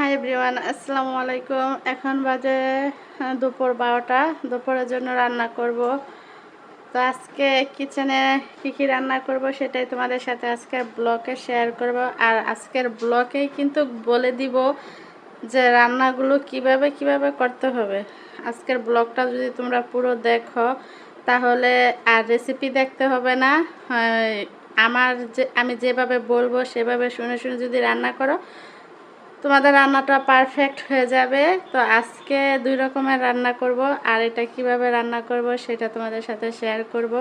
Hi everyone, আসসালামু আলাইকুম। এখন বাজে দুপুর 12টা। দুপুরের জন্য রান্না করব। তো আজকে কিচেনে কী রান্না করব সেটাই তোমাদের সাথে আজকের ব্লগে শেয়ার করব। আর আজকের ব্লগেই কিন্তু বলে দিব যে রান্নাগুলো কিভাবে করতে হবে। আজকের ব্লগটা যদি তোমরা পুরো দেখো তাহলে আর রেসিপি দেখতে হবে না। আমি যেভাবে বলবো সেভাবে শুনে শুনে যদি রান্না করো তোমাদের রান্নাটা পারফেক্ট হয়ে যাবে। তো আজকে দুই রকমের রান্না করব, আর এটা কিভাবে রান্না করব সেটা তোমাদের সাথে শেয়ার করব।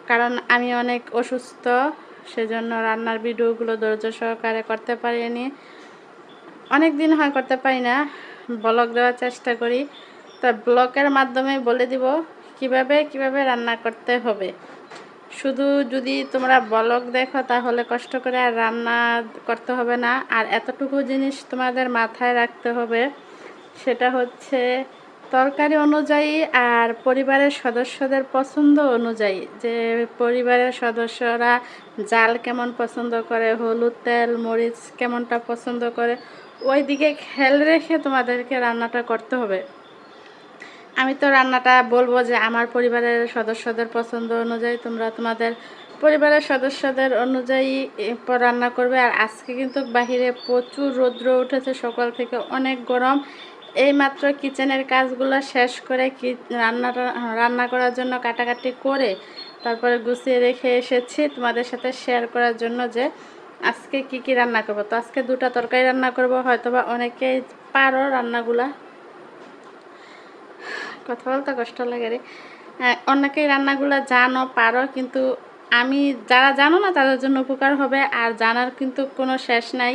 কারণ আমি অনেক অসুস্থ, সেজন্য রান্নার ভিডিওগুলো ধৈর্য সহকারে করতে পারিনি। অনেক দিন হয় করতে পারি না, ব্লগ দেওয়ার চেষ্টা করি। তো ব্লগের মাধ্যমে বলে দিব কিভাবে রান্না করতে হবে। শুধু যদি তোমরা ব্লগ দেখো তাহলে কষ্ট করে আর রান্না করতে হবে না। আর এতটুকু জিনিস তোমাদের মাথায় রাখতে হবে, সেটা হচ্ছে তরকারি অনুযায়ী আর পরিবারের সদস্যদের পছন্দ অনুযায়ী। যে পরিবারের সদস্যরা জাল কেমন পছন্দ করে, হলুদ তেল মরিচ কেমনটা পছন্দ করে, ওই দিকে খেয়াল রেখে তোমাদেরকে রান্নাটা করতে হবে। আমি তো রান্নাটা বলবো যে আমার পরিবারের সদস্যদের পছন্দ অনুযায়ী তোমরা তোমাদের পরিবারের সদস্যদের অনুযায়ী রান্না করবে। আর আজকে কিন্তু বাহিরে প্রচুর রৌদ্র উঠেছে, সকাল থেকে অনেক গরম। এইমাত্র কিচেনের কাজগুলো শেষ করে রান্না করার জন্য কাটাকাটি করে তারপরে গুছিয়ে রেখে এসেছি তোমাদের সাথে শেয়ার করার জন্য যে আজকে কি রান্না করব। তো আজকে দুটো তরকারি রান্না করব। হয়তোবা অনেকেই পারো রান্নাগুলা, কথা বলতে কষ্ট লাগে রে। অনেকেই রান্নাগুলো জানো পারো, কিন্তু আমি যারা জানো না তাদের জন্য উপকার হবে। আর জানার কিন্তু কোনো শেষ নাই।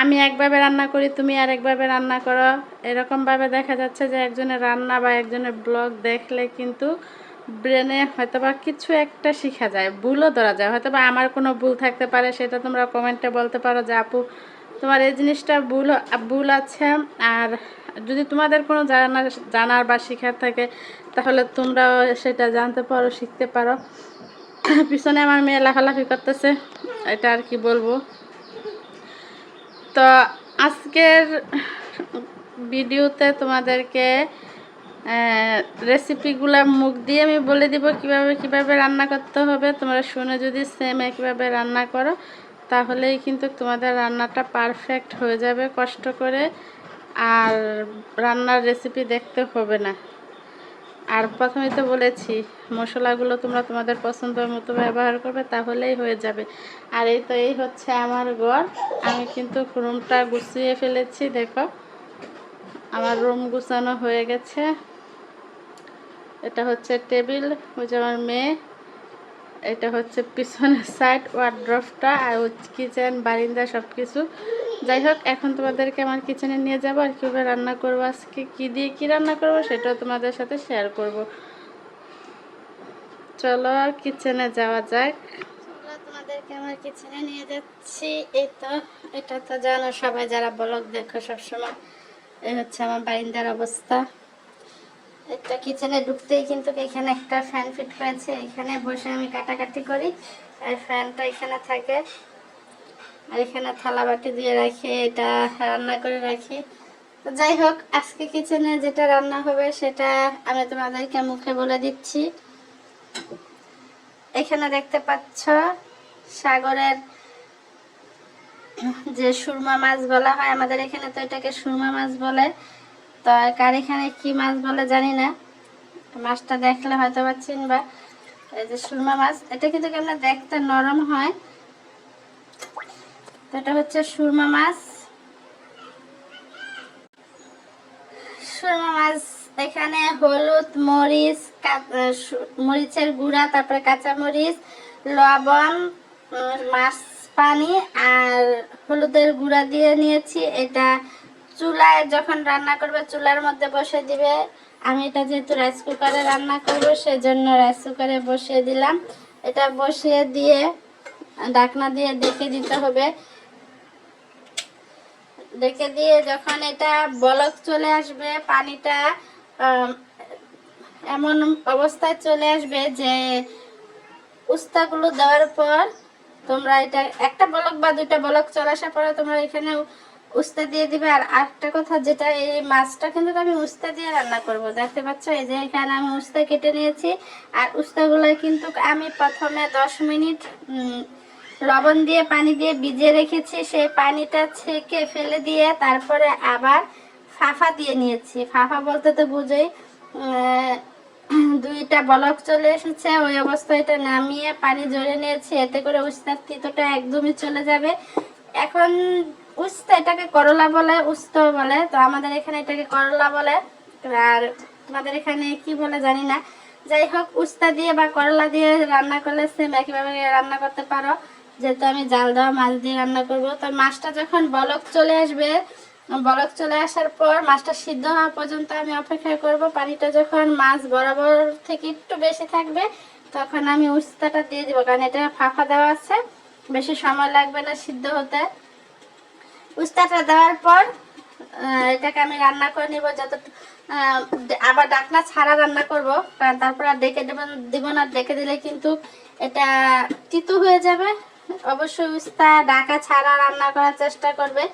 আমি একভাবে রান্না করি, তুমি আর একভাবে রান্না করো। এরকমভাবে দেখা যাচ্ছে যে একজনের রান্না বা একজনের ব্লগ দেখলে কিন্তু ব্রেনে হয়তোবা কিছু একটা শেখা যায়, ভুলও ধরা যায়। হয়তোবা আমার কোনো ভুল থাকতে পারে, সেটা তোমরা কমেন্টে বলতে পারো যে আপু তোমার এই জিনিসটা ভুল আছে। আর যদি তোমাদের কোনো জানার বা শেখার থাকে তাহলে তোমরাও সেটা জানতে পারো, শিখতে পারো। পিছনে আমার মেয়ে লাফালাফি করতেছে, এটা আর কি বলবো। তো আজকের ভিডিওতে তোমাদেরকে রেসিপিগুলো মুখ দিয়ে আমি বলে দিব কিভাবে রান্না করতে হবে। তোমরা শুনে যদি সেম একইভাবে রান্না করো তাহলেই কিন্তু তোমাদের রান্নাটা পারফেক্ট হয়ে যাবে। কষ্ট করে আর রান্নার রেসিপি দেখতে হবে না। আর প্রথমে তো বলেছি মশলাগুলো তোমরা তোমাদের পছন্দের মতো ব্যবহার করবে, তাহলেই হয়ে যাবে। আর এই হচ্ছে আমার ঘর। আমি কিন্তু রুমটা গুছিয়ে ফেলেছি, দেখো আমার রুম গুছানো হয়ে গেছে। এটা হচ্ছে টেবিল, ওই যে আমার মেয়ে। এটা হচ্ছে পিছনের সাইড ওয়ার্ড্রফটা, আর কিচেন বারিন্দা সব কিছু। যাই হোক, এখন তোমাদেরকে আমার কিচেনে নিয়ে যাবো আর কীভাবে রান্না করবো, আজকে কী দিয়ে কী রান্না করবো সেটাও তোমাদের সাথে শেয়ার করব। চলো কিচেনে যাওয়া যাক। তোমাদেরকে আমার কিচেনে নিয়ে যাচ্ছি। এটা তো জানো সবাই, যারা ব্লগ দেখো সবসময়। এই হচ্ছে আমার বারিন্দার অবস্থা। একটা কিচেনে ঢুকতেই কিন্তু এখানে একটা ফ্যান ফিট করেছে, এখানে বসে আমি কাটাকাটি করি। আর ফ্যানটা এখানে থাকে, আর এখানে থালা বাটি দিয়ে রাখি, এটা রান্না করে রাখি। তো যাই হোক, আজকে কিচেনে যেটা রান্না হবে সেটা আমি তোমাদেরকে মুখে বলে দিচ্ছি। এখানে দেখতে পাচ্ছ সাগরের যে সুরমা মাছ বলা হয়, আমাদের এখানে তো এটাকে সুরমা মাছ বলে। তো কার এখানে কি মাছ বলে জানি না, মাছটা দেখলে হয়তো বা চিনবা। এই যে সুরমা মাছ, এটা কিন্তু কেমন দেখতে নরম হয়। তো এটা হচ্ছে সুরমা মাছ। সুরমা মাছ এখানে হলুদ মরিচ, মরিচের গুঁড়া, তারপরে কাঁচা মরিচ, লবণ, মাছ পানি আর হলুদের গুঁড়া দিয়ে নিয়েছি। এটা চুলায় যখন রান্না করবে চুলার মধ্যে বসে দিবে। আমি এটা যেহেতু রাইস কুকারে রান্না করবো সেজন্য রাইস কুকারে বসিয়ে দিলাম। এটা বসিয়ে দিয়ে ঢাকনা দিয়ে ঢেকে দিতে হবে। ঢেকে দিয়ে যখন এটা বলক চলে আসবে, পানিটা এমন অবস্থায় চলে আসবে যে উস্তাগুলো দেওয়ার পর তোমরা এটা একটা বলক বা দুইটা বলক চলে আসার পরে তোমরা এখানে উস্তা দিয়ে দিবে। আর একটা কথা, যেটা এই মাছটা কিন্তু আমি উস্তা দিয়ে রান্না করব। দেখতে পাচ্ছ এই যে এখানে আমি উস্তা কেটে নিয়েছি। আর উস্তাগুলো কিন্তু আমি প্রথমে 10 মিনিট লবণ দিয়ে পানি দিয়ে ভিজিয়ে রেখেছি। সেই পানিটা ছেঁকে ফেলে দিয়ে তারপরে আবার ফাফা দিয়ে নিয়েছি। ফাফা বলতে তো বুঝোই, দুইটা বলক চলে এসেছে, ওই অবস্থায় এটা নামিয়ে পানি ঝরে নিয়েছি। এতে করে উস্তার তিতোটা একদমই চলে যাবে। এখন উস্তা, এটাকে করলা বলে, উস্তা বলে, তো আমাদের এখানে এটাকে করলা বলে। আর তোমাদের এখানে কি বলে জানি না। যাই হোক, উস্তা দিয়ে বা করলা দিয়ে রান্না করলে সেম একইভাবে রান্না করতে পারো। যেহেতু আমি জাল দেওয়া মাছ দিয়ে রান্না করব, তো মাছটা যখন বলক চলে আসবে, বলক চলে আসার পর মাছটা সিদ্ধ হওয়া পর্যন্ত আমি অপেক্ষা করব। পানিটা যখন মাছ বরাবর থেকে একটু বেশি থাকবে তখন আমি উস্তাটা দিয়ে দিব, কারণ এটা ফাঁকা দেওয়া আছে, বেশি সময় লাগবে না সিদ্ধ হতে। উস্তাটা দেওয়ার পর এটাকে আমি রান্না করে নিব। যত আবার ডাকনা ছাড়া রান্না করব, কারণ তারপর আর ডেকে দিব না। ডেকে দিলে কিন্তু এটা তিতো হয়ে যাবে। অবশ্যই উস্তা ঢাকা ছাড়া রান্না করার চেষ্টা করবে।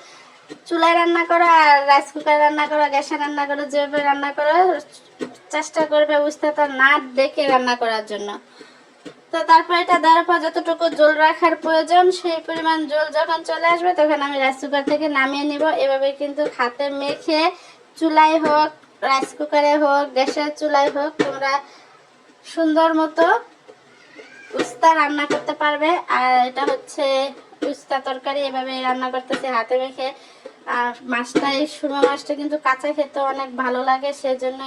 চুলায় রান্না করো আর রাইস কুকারে রান্না করো, গ্যাসে রান্না করো, যেভাবে রান্না করো চেষ্টা করবে উস্তাটা না ডেকে রান্না করার জন্য। তো তারপর এটা দেওয়ার পর যতটুকু জল রাখার প্রয়োজন সেই পরিমাণ জল যখন চলে আসবে তখন আমি রাইস কুকার থেকে নামিয়ে নিব। এভাবে কিন্তু হাতে মেখে চুলায় হোক, রাইস কুকারে হোক, গ্যাসের চুলায় হোক, তোমরা সুন্দর মতো উস্তা রান্না করতে পারবে। আর এটা হচ্ছে উস্তা তরকারি, এভাবে রান্না করতেছি হাতে মেখে। আর মাছটা, এই সুরমা মাছটা কিন্তু কাঁচা খেতে অনেক ভালো লাগে, সেজন্য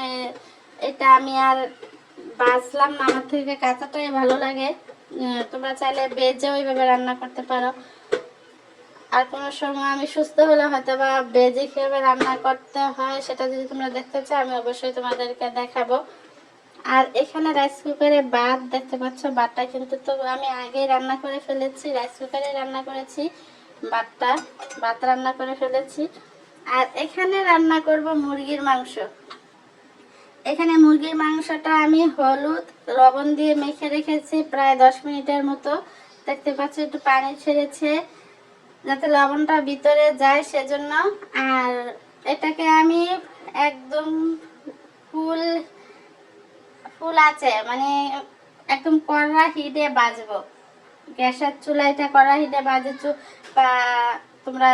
এটা আমি আর বাজলাম না, আমার থেকে কাঁচাটাই ভালো লাগে। তোমরা চাইলে ভেজেও ওইভাবে রান্না করতে পারো। আর কোনো সময় আমি সুস্থ হলে হয়তো বা ভেজে কীভাবে রান্না করতে হয় সেটা যদি তোমরা দেখতে চাও আমি অবশ্যই তোমাদেরকে দেখাবো। আর এখানে রাইস কুকারে ভাত দেখতে পাচ্ছ, ভাতটা কিন্তু তো আমি আগেই রান্না করে ফেলেছি, রাইস কুকারে রান্না করেছি ভাত রান্না করে ফেলেছি। আর এখানে রান্না করব মুরগির মাংস। এখানে মুরগির মাংসটা আমি হলুদ লবণ দিয়ে মেখে রেখেছি প্রায় 10 মিনিটের মতো। দেখতে পাচ্ছি একটু পানি ছেড়েছে যাতে লবণটা ভিতরে যায় সেজন্য। আর এটাকে আমি একদম ফুল আছে, মানে একদম কড়া হিটে বাজবো। গ্যাসের চুলাইটা কড়া হিটে বাজে, বা তোমরা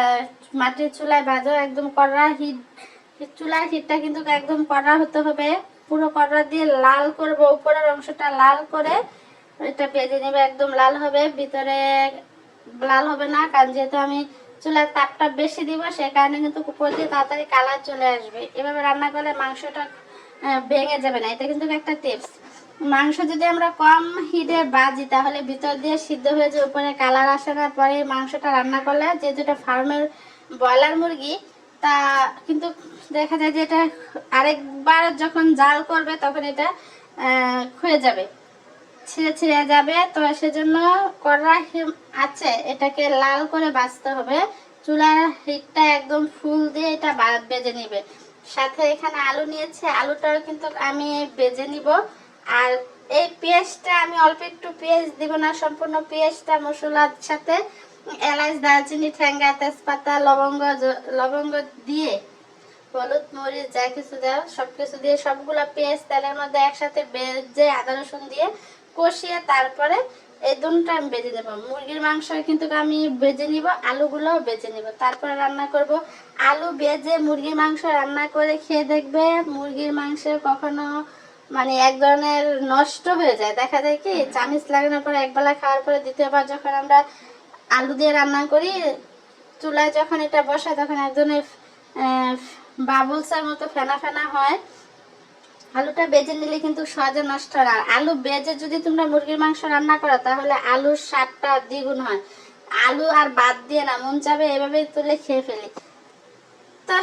মাটির চুলায় ভাজো, একদম কড়া হিট। চুলার হিটটা কিন্তু একদম কড়া হতে হবে, পুরো কড়া দিয়ে লাল করবো, উপরের অংশটা লাল করে এটা ভেজে নেবে। একদম লাল হবে, ভিতরে লাল হবে না, কারণ যেহেতু আমি চুলার তাপটা বেশি দিব সে কারণে কিন্তু উপর দিয়ে তাড়াতাড়ি কালার চলে আসবে। এভাবে রান্না করলে মাংসটা ভেঙে যাবে না, এটা কিন্তু একটা টিপস। মাংস যদি আমরা কম হিটে ভাজি তাহলে ভিতর দিয়ে সিদ্ধ হয়ে যায়, উপরে কালার আসে না। পরে মাংসটা রান্না করলে, যেহেতু এটা ফার্মের ব্রয়লার মুরগি, তা কিন্তু দেখা যায় যে এটা আরেকবার যখন জাল করবে তখন এটা ক্ষয়ে যাবে, ছিঁড়ে ছিঁড়ে যাবে। তো সেজন্য কড়া আছে, এটাকে লাল করে ভাজতে হবে। চুলার হিটটা একদম ফুল দিয়ে এটা ভেজে নিবে। সাথে এখানে আলু নিয়েছি, আলুটাও কিন্তু আমি ভেজে নিব। আর এই পেঁয়াজটা আমি অল্প একটু পেঁয়াজ দিব না, সম্পূর্ণ পেঁয়াজটা মশলার সাথে এলাচ দারচিনি ঠ্যাঙ্গা তেজপাতা লবঙ্গ দিয়ে হলুদ মরিচ যা কিছু দাও সব কিছু দিয়ে সবগুলা পেঁয়াজ তেলের মধ্যে একসাথে ভেজে আদা রসুন দিয়ে কষিয়ে তারপরে এই দুটো আমি ভেজে নেব। মুরগির মাংস কিন্তু আমি ভেজে নিব, আলুগুলোও ভেজে নিব, তারপরে রান্না করব। আলু ভেজে মুরগির মাংস রান্না করে খেয়ে দেখবে মুরগির মাংস কখনো মানে এক ধরনের নষ্ট হয়ে যায়। দেখা যায় কি চামিচ লাগানোর পরে একবেলা খাওয়ার পরে দ্বিতীয়বার যখন আমরা আলু দিয়ে রান্না করি, চুলায় যখন এটা বসায় তখন এক ধরনের বাবলসের মতো ফেনা ফেনা হয়। আলুটা বেজে নিলে কিন্তু সহজে নষ্ট হয় না। আলু বেজে যদি তোমরা মুরগির মাংস রান্না করো তাহলে আলুর স্বাদটা দ্বিগুণ হয়। আলু আর বাদ দিয়ে না, মন চাবে এভাবেই তুলে খেয়ে ফেলি। তো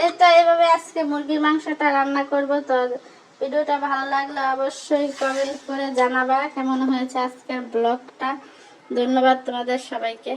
এটা এভাবে আজকে মুরগির মাংসটা রান্না করব। তো ভিডিওটা ভালো লাগলে অবশ্যই কমেন্ট করে জানাবা কেমন হয়েছে আজকের ব্লগটা। ধন্যবাদ তোমাদের সবাইকে।